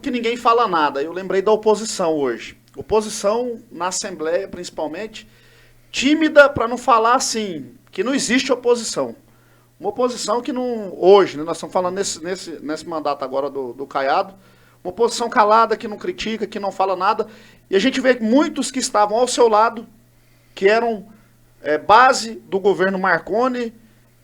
porque ninguém fala nada. Eu lembrei da oposição hoje. Oposição na Assembleia, principalmente, tímida para não falar assim, que não existe oposição. Uma oposição que não... Hoje, né, nós estamos falando nesse mandato agora do Caiado, uma oposição calada, que não critica, que não fala nada. E a gente vê muitos que estavam ao seu lado, que eram base do governo Marconi,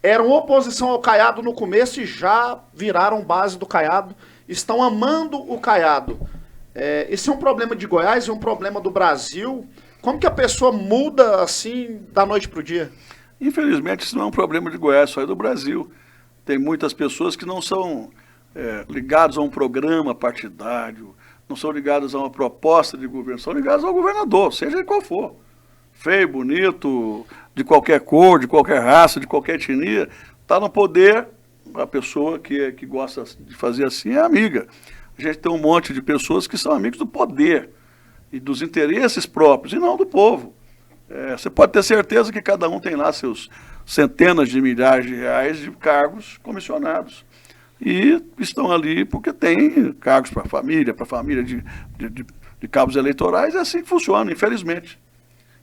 eram oposição ao Caiado no começo e já viraram base do Caiado, estão amando o Caiado. Esse é um problema de Goiás, é um problema do Brasil. Como que a pessoa muda assim da noite para o dia? Infelizmente, isso não é um problema de Goiás, só é do Brasil. Tem muitas pessoas que não são ligadas a um programa partidário, não são ligadas a uma proposta de governo, são ligadas ao governador, seja ele qual for. Feio, bonito, de qualquer cor, de qualquer raça, de qualquer etnia, está no poder, a pessoa que gosta de fazer assim é amiga. A gente tem um monte de pessoas que são amigos do poder e dos interesses próprios, e não do povo. Você pode ter certeza que cada um tem lá seus centenas de milhares de reais de cargos comissionados. E estão ali porque tem cargos para a família de cabos eleitorais, é assim que funciona, infelizmente.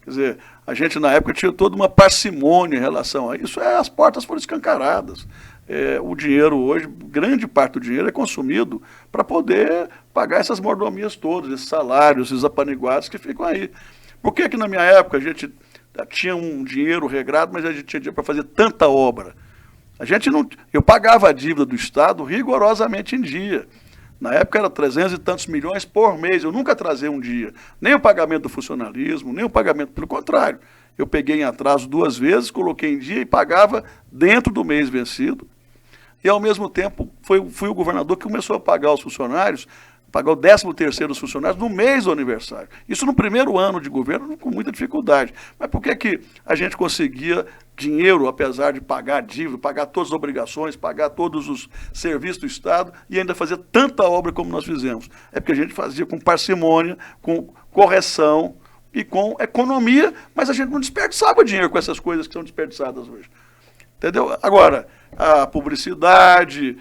Quer dizer, a gente na época tinha toda uma parcimônia em relação a isso, as portas foram escancaradas. O dinheiro hoje, grande parte do dinheiro é consumido para poder pagar essas mordomias todas, esses salários, esses apaniguados que ficam aí. Por que na minha época a gente tinha um dinheiro regrado, mas a gente tinha dinheiro para fazer tanta obra? Eu pagava a dívida do Estado rigorosamente em dia. Na época era 300 e tantos milhões por mês, eu nunca atrasei um dia. Nem o pagamento do funcionalismo, nem o pagamento, pelo contrário. Eu peguei em atraso 2 vezes, coloquei em dia e pagava dentro do mês vencido. E ao mesmo tempo fui o governador que começou a pagar os funcionários, pagar o 13º dos funcionários no mês do aniversário. Isso no primeiro ano de governo, com muita dificuldade. Mas por que a gente conseguia dinheiro, apesar de pagar a dívida, pagar todas as obrigações, pagar todos os serviços do Estado e ainda fazer tanta obra como nós fizemos? É porque a gente fazia com parcimônia, com correção e com economia, mas a gente não desperdiçava dinheiro com essas coisas que são desperdiçadas hoje. Entendeu? Agora, a publicidade,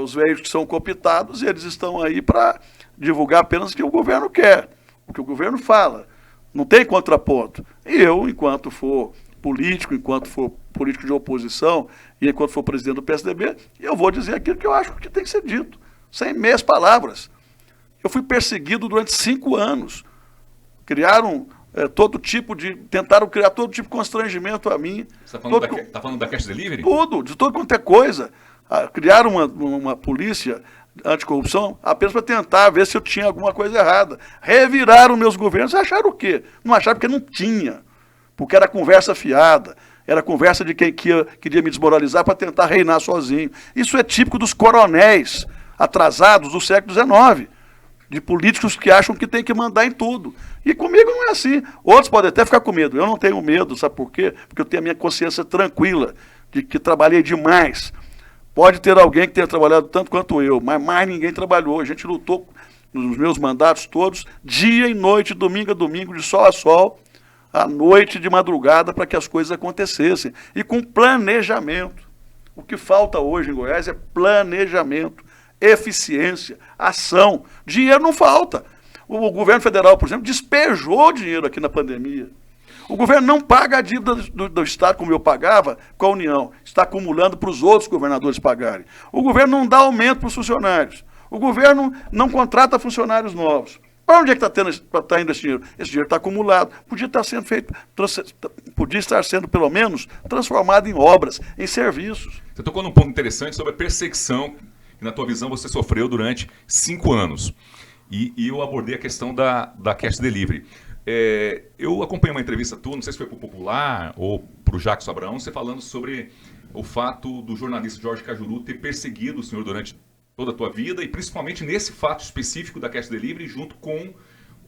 os veículos que são cooptados, eles estão aí para divulgar apenas o que o governo quer, o que o governo fala. Não tem contraponto. E eu, enquanto for político de oposição e enquanto for presidente do PSDB, eu vou dizer aquilo que eu acho que tem que ser dito, sem meias palavras. Eu fui perseguido durante 5 anos. Tentaram criar todo tipo de constrangimento a mim. Você está falando da Cash Delivery? Tudo, de tudo quanto é coisa. Criaram uma polícia anticorrupção apenas para tentar ver se eu tinha alguma coisa errada. Reviraram meus governos e acharam o quê? Não acharam porque não tinha. Porque era conversa fiada. Era conversa de quem queria me desmoralizar para tentar reinar sozinho. Isso é típico dos coronéis atrasados do século XIX. De políticos que acham que tem que mandar em tudo. E comigo não é assim. Outros podem até ficar com medo. Eu não tenho medo, sabe por quê? Porque eu tenho a minha consciência tranquila de que trabalhei demais. Pode ter alguém que tenha trabalhado tanto quanto eu, mas mais ninguém trabalhou. A gente lutou nos meus mandatos todos, dia e noite, domingo a domingo, de sol a sol, à noite, de madrugada, para que as coisas acontecessem. E com planejamento. O que falta hoje em Goiás é planejamento, eficiência, ação. Dinheiro não falta. O governo federal, por exemplo, despejou dinheiro aqui na pandemia. O governo não paga a dívida do Estado como eu pagava com a União. Está acumulando para os outros governadores pagarem. O governo não dá aumento para os funcionários. O governo não contrata funcionários novos. Para onde é que está indo esse dinheiro? Esse dinheiro está acumulado. Podia estar sendo, pelo menos, transformado em obras, em serviços. Você tocou num ponto interessante sobre a perseguição que, na tua visão, você sofreu durante 5 anos. E eu abordei a questão da Cash Delivery. Eu acompanhei uma entrevista tua, não sei se foi para o Popular ou para o Jacques Abraão, você falando sobre o fato do jornalista Jorge Cajuru ter perseguido o senhor durante toda a tua vida, e principalmente nesse fato específico da Cash Delivery, junto com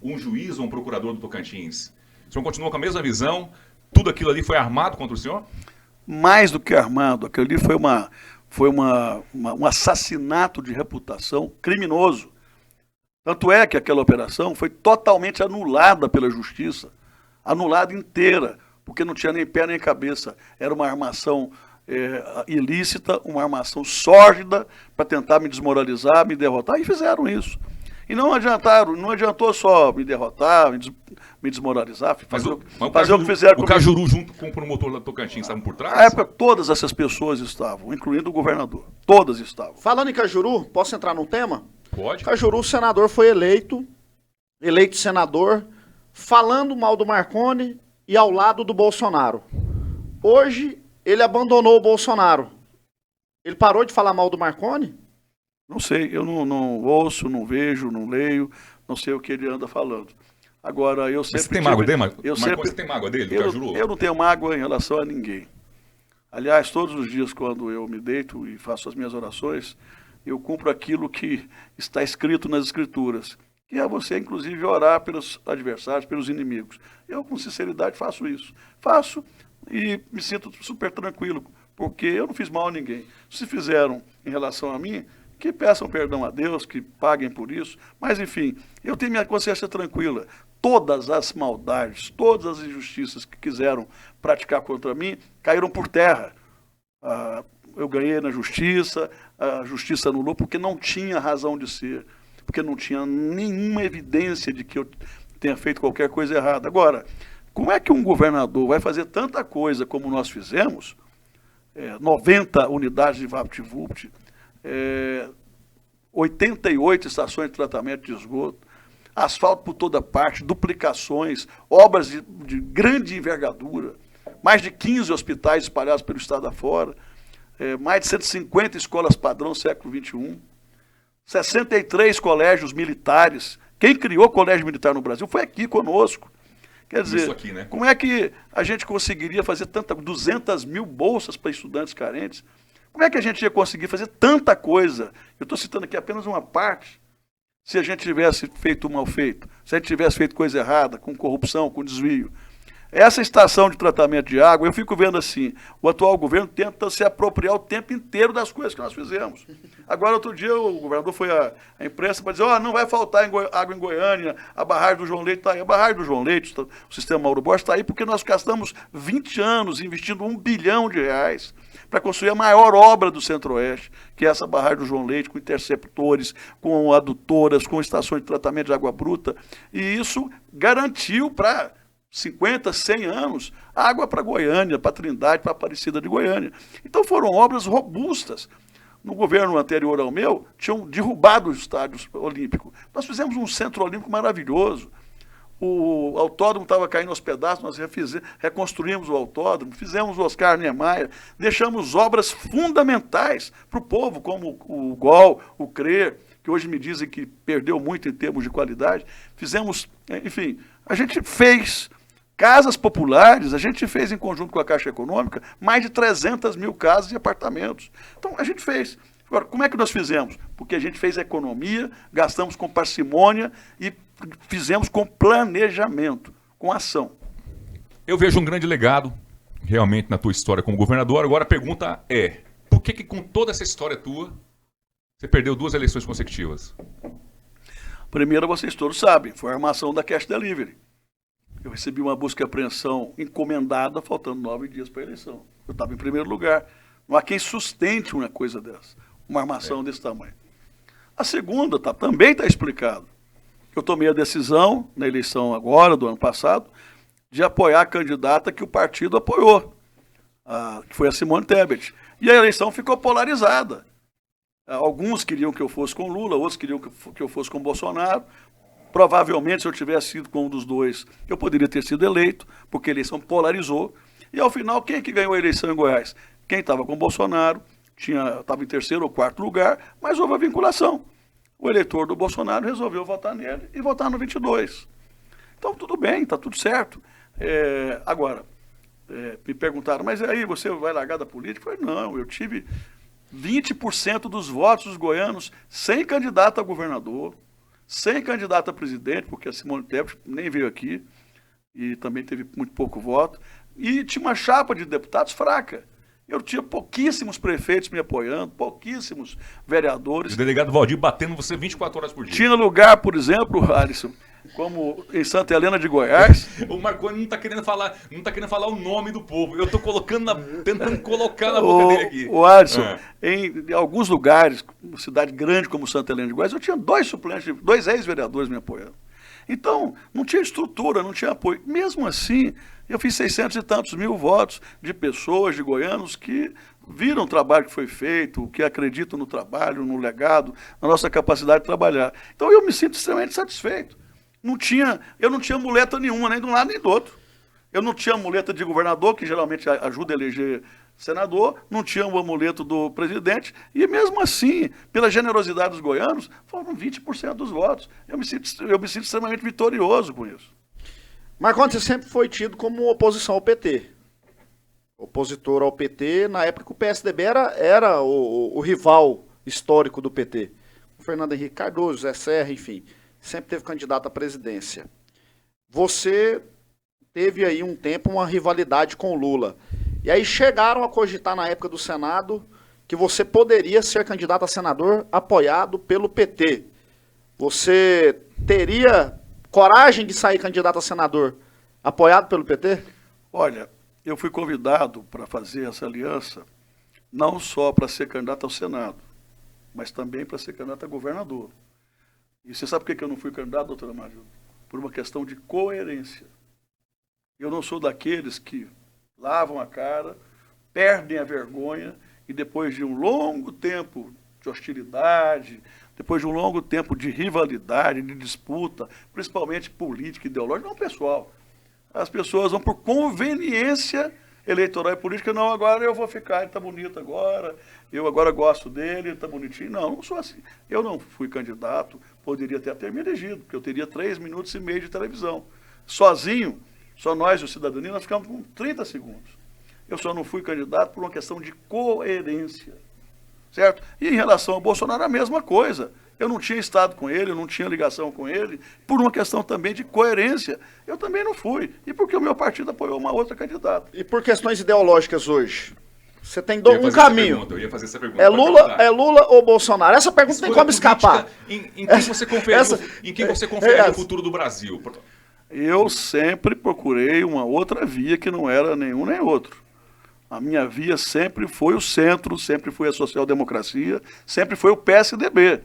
um juiz ou um procurador do Tocantins. O senhor continua com a mesma visão? Tudo aquilo ali foi armado contra o senhor? Mais do que armado, aquilo ali foi um assassinato de reputação criminoso. Tanto é que aquela operação foi totalmente anulada pela justiça, anulada inteira, porque não tinha nem pé nem cabeça. Era uma armação ilícita, uma armação sórdida para tentar me desmoralizar, me derrotar, e fizeram isso. E não adiantou só me derrotar, me desmoralizar, fazer o que fizeram comigo. O Cajuru junto com o promotor da Tocantins estavam por trás? Na época, todas essas pessoas estavam, incluindo o governador. Todas estavam. Falando em Cajuru, posso entrar num tema? Pode. Cajuru, o senador foi eleito senador, falando mal do Marconi e ao lado do Bolsonaro. Hoje, ele abandonou o Bolsonaro. Ele parou de falar mal do Marconi? Não sei, eu não ouço, não vejo, não leio, não sei o que ele anda falando. Agora, eu sempre... Você tem mágoa dele, Marconi? Você tem mágoa dele, do Cajuru? Eu não tenho mágoa em relação a ninguém. Aliás, todos os dias, quando eu me deito e faço as minhas orações, eu cumpro aquilo que está escrito nas Escrituras, que é você, inclusive, orar pelos adversários, pelos inimigos. Eu, com sinceridade, faço isso. Faço e me sinto super tranquilo, porque eu não fiz mal a ninguém. Se fizeram em relação a mim, que peçam perdão a Deus, que paguem por isso. Mas, enfim, eu tenho minha consciência tranquila. Todas as maldades, todas as injustiças que quiseram praticar contra mim, caíram por terra. Eu ganhei na justiça, a justiça anulou porque não tinha razão de ser, porque não tinha nenhuma evidência de que eu tenha feito qualquer coisa errada. Agora, como é que um governador vai fazer tanta coisa como nós fizemos, 90 unidades de VaptVupt, 88 estações de tratamento de esgoto, asfalto por toda parte, duplicações, obras de grande envergadura, mais de 15 hospitais espalhados pelo estado afora, mais de 150 escolas padrão século XXI, 63 colégios militares. Quem criou colégio militar no Brasil foi aqui conosco. Quer dizer, aqui, né? Como é que a gente conseguiria fazer 200 mil bolsas para estudantes carentes? Como é que a gente ia conseguir fazer tanta coisa? Eu estou citando aqui apenas uma parte. Se a gente tivesse feito mal feito, se a gente tivesse feito coisa errada, com corrupção, com desvio. Essa estação de tratamento de água, eu fico vendo assim, o atual governo tenta se apropriar o tempo inteiro das coisas que nós fizemos. Agora, outro dia, o governador foi à imprensa para dizer, não vai faltar água em Goiânia, a barragem do João Leite está aí. A barragem do João Leite, o sistema Mauro Borges está aí porque nós gastamos 20 anos investindo R$1 bilhão para construir a maior obra do Centro-Oeste, que é essa barragem do João Leite, com interceptores, com adutoras, com estações de tratamento de água bruta. E isso garantiu para 50, 100 anos, água para Goiânia, para Trindade, para Aparecida de Goiânia. Então foram obras robustas. No governo anterior ao meu, tinham derrubado o estádio olímpico. Nós fizemos um centro olímpico maravilhoso. O autódromo estava caindo aos pedaços, nós reconstruímos o autódromo, fizemos o Oscar Niemeyer, deixamos obras fundamentais para o povo, como o GOL, o CRER, que hoje me dizem que perdeu muito em termos de qualidade. Fizemos, enfim, a gente fez casas populares, a gente fez em conjunto com a Caixa Econômica mais de 300 mil casas e apartamentos. Então, a gente fez. Agora, como é que nós fizemos? Porque a gente fez economia, gastamos com parcimônia e fizemos com planejamento, com ação. Eu vejo um grande legado, realmente, na tua história como governador. Agora a pergunta é, por que com toda essa história tua, você perdeu 2 eleições consecutivas? Primeiro, vocês todos sabem, foi a armação da Cash Delivery. Eu recebi uma busca e apreensão encomendada, faltando 9 dias para a eleição. Eu estava em primeiro lugar. Não há quem sustente uma coisa dessa, uma armação desse tamanho. A segunda também está explicado. Eu tomei a decisão, na eleição agora, do ano passado, de apoiar a candidata que o partido apoiou, que foi a Simone Tebet. E a eleição ficou polarizada. Alguns queriam que eu fosse com Lula, outros queriam que eu fosse com Bolsonaro. Provavelmente, se eu tivesse sido com um dos dois, eu poderia ter sido eleito, porque a eleição polarizou. E, ao final, quem é que ganhou a eleição em Goiás? Quem estava com Bolsonaro, estava em terceiro ou quarto lugar, mas houve a vinculação. O eleitor do Bolsonaro resolveu votar nele e votar no 22. Então, tudo bem, está tudo certo. Agora, me perguntaram, mas aí você vai largar da política? Eu falei, não, eu tive 20% dos votos dos goianos sem candidato a governador, sem candidato a presidente, porque a Simone Tebet nem veio aqui e também teve muito pouco voto, e tinha uma chapa de deputados fraca. Eu tinha pouquíssimos prefeitos me apoiando, pouquíssimos vereadores. O delegado Valdir batendo você 24 horas por dia. Tinha lugar, por exemplo, Alisson, como em Santa Helena de Goiás. O Marconi não está querendo falar o nome do povo. Eu estou tentando colocar na boca dele aqui. O Alisson, em alguns lugares, uma cidade grande como Santa Helena de Goiás, eu tinha 2 suplentes, 2 ex-vereadores me apoiando. Então, não tinha estrutura, não tinha apoio. Mesmo assim, eu fiz 600 e tantos mil votos de pessoas, de goianos, que viram o trabalho que foi feito, que acreditam no trabalho, no legado, na nossa capacidade de trabalhar. Então, eu me sinto extremamente satisfeito. Eu não tinha muleta nenhuma, nem de um lado nem do outro. Eu não tinha muleta de governador, que geralmente ajuda a eleger senador, não tinha o amuleto do presidente, e mesmo assim, pela generosidade dos goianos, foram 20% dos votos. Eu me sinto extremamente vitorioso com isso. Marconi, você sempre foi tido como oposição ao PT. Opositor ao PT, na época que o PSDB era o rival histórico do PT. O Fernando Henrique Cardoso, Zé Serra, enfim, sempre teve candidato à presidência. Você teve aí um tempo uma rivalidade com o Lula. E aí chegaram a cogitar na época do Senado que você poderia ser candidato a senador apoiado pelo PT. Você teria coragem de sair candidato a senador apoiado pelo PT? Olha, eu fui convidado para fazer essa aliança não só para ser candidato ao Senado, mas também para ser candidato a governador. E você sabe por que eu não fui candidato, doutora Marilda? Por uma questão de coerência. Eu não sou daqueles que lavam a cara, perdem a vergonha e depois de um longo tempo de hostilidade, depois de um longo tempo de rivalidade, de disputa, principalmente política e ideológica, não pessoal. As pessoas vão por conveniência eleitoral e política, não, agora eu vou ficar, ele está bonito agora, eu agora gosto dele, ele está bonitinho. Não sou assim. Eu não fui candidato, poderia até ter me elegido, porque eu teria 3 minutos e meio de televisão. Sozinho, só nós, o Cidadania, nós ficamos com 30 segundos. Eu só não fui candidato por uma questão de coerência, certo? E em relação ao Bolsonaro, a mesma coisa. Eu não tinha estado com ele, eu não tinha ligação com ele, por uma questão também de coerência. Eu também não fui. E porque o meu partido apoiou uma outra candidata. E por questões ideológicas hoje? Você tem um caminho. Eu ia fazer essa pergunta. É Lula ou Bolsonaro? Essa pergunta tem como escapar. Em quem você confia o futuro do Brasil? Eu sempre procurei uma outra via que não era nenhum nem outro. A minha via sempre foi o centro, sempre foi a social-democracia, sempre foi o PSDB.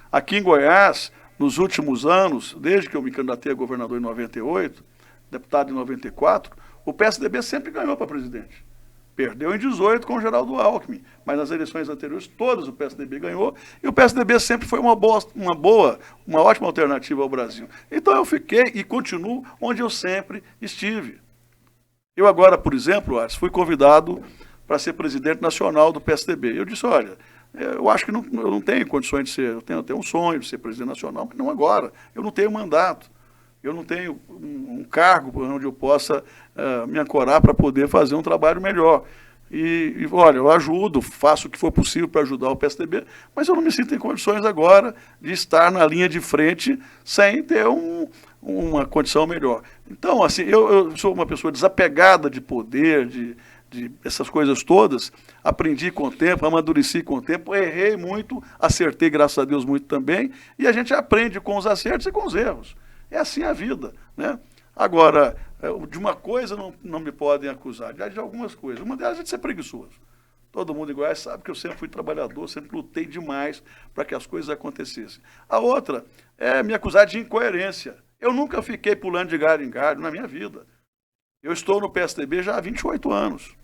Aqui em Goiás, nos últimos anos, desde que eu me candidatei a governador em 98, deputado em 94, o PSDB sempre ganhou para presidente. Perdeu em 18 com o Geraldo Alckmin, mas nas eleições anteriores todas o PSDB ganhou, e o PSDB sempre foi uma ótima alternativa ao Brasil. Então eu fiquei e continuo onde eu sempre estive. Eu agora, por exemplo, fui convidado para ser presidente nacional do PSDB. Eu disse, olha, eu acho que eu não tenho condições de ser, eu tenho um sonho de ser presidente nacional, mas não agora, eu não tenho mandato. Eu não tenho um cargo onde eu possa me ancorar para poder fazer um trabalho melhor. E, olha, eu ajudo, faço o que for possível para ajudar o PSDB, mas eu não me sinto em condições agora de estar na linha de frente sem ter uma condição melhor. Então, assim, eu sou uma pessoa desapegada de poder, de essas coisas todas, aprendi com o tempo, amadureci com o tempo, errei muito, acertei, graças a Deus, muito também, e a gente aprende com os acertos e com os erros. É assim a vida, né? Agora, de uma coisa não me podem acusar, de algumas coisas. Uma delas é de ser preguiçoso. Todo mundo em Goiás sabe que eu sempre fui trabalhador, sempre lutei demais para que as coisas acontecessem. A outra é me acusar de incoerência. Eu nunca fiquei pulando de galho em galho na minha vida. Eu estou no PSDB já há 28 anos.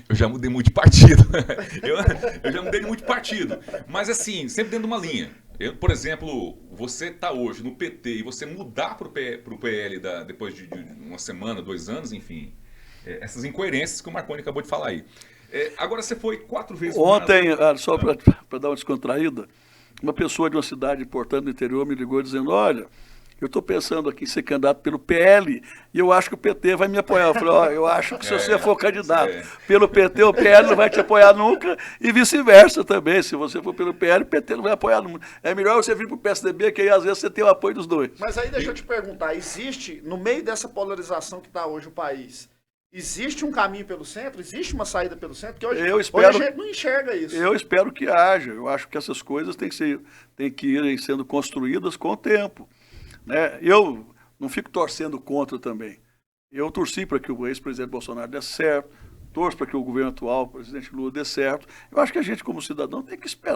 Eu já mudei muito de partido. eu já mudei muito de partido. Mas assim, sempre dentro de uma linha. Por exemplo, você está hoje no PT e você mudar para o PL depois de uma semana, 2 anos, enfim. Essas incoerências que o Marconi acabou de falar aí. Agora você foi 4 vezes... Ontem, só para dar uma descontraída, uma pessoa de uma cidade importante do interior me ligou dizendo, olha... Eu estou pensando aqui em ser candidato pelo PL e eu acho que o PT vai me apoiar. Eu falei, eu acho que se você for candidato pelo PT, o PL não vai te apoiar nunca e vice-versa também. Se você for pelo PL, o PT não vai apoiar nunca. É melhor você vir para o PSDB, que aí às vezes você tem o apoio dos dois. Mas aí deixa eu te perguntar, existe, no meio dessa polarização que está hoje o país, Existe um caminho pelo centro? Existe uma saída pelo centro? Porque hoje, Eu hoje espero- a gente não enxerga isso. Eu espero que haja. Eu acho que essas coisas têm que irem sendo construídas com o tempo, né? Eu não fico torcendo contra também. Eu torci para que o ex-presidente Bolsonaro dê certo, torço para que o governo atual, o presidente Lula, dê certo. Eu acho que a gente, como cidadão, tem que esperar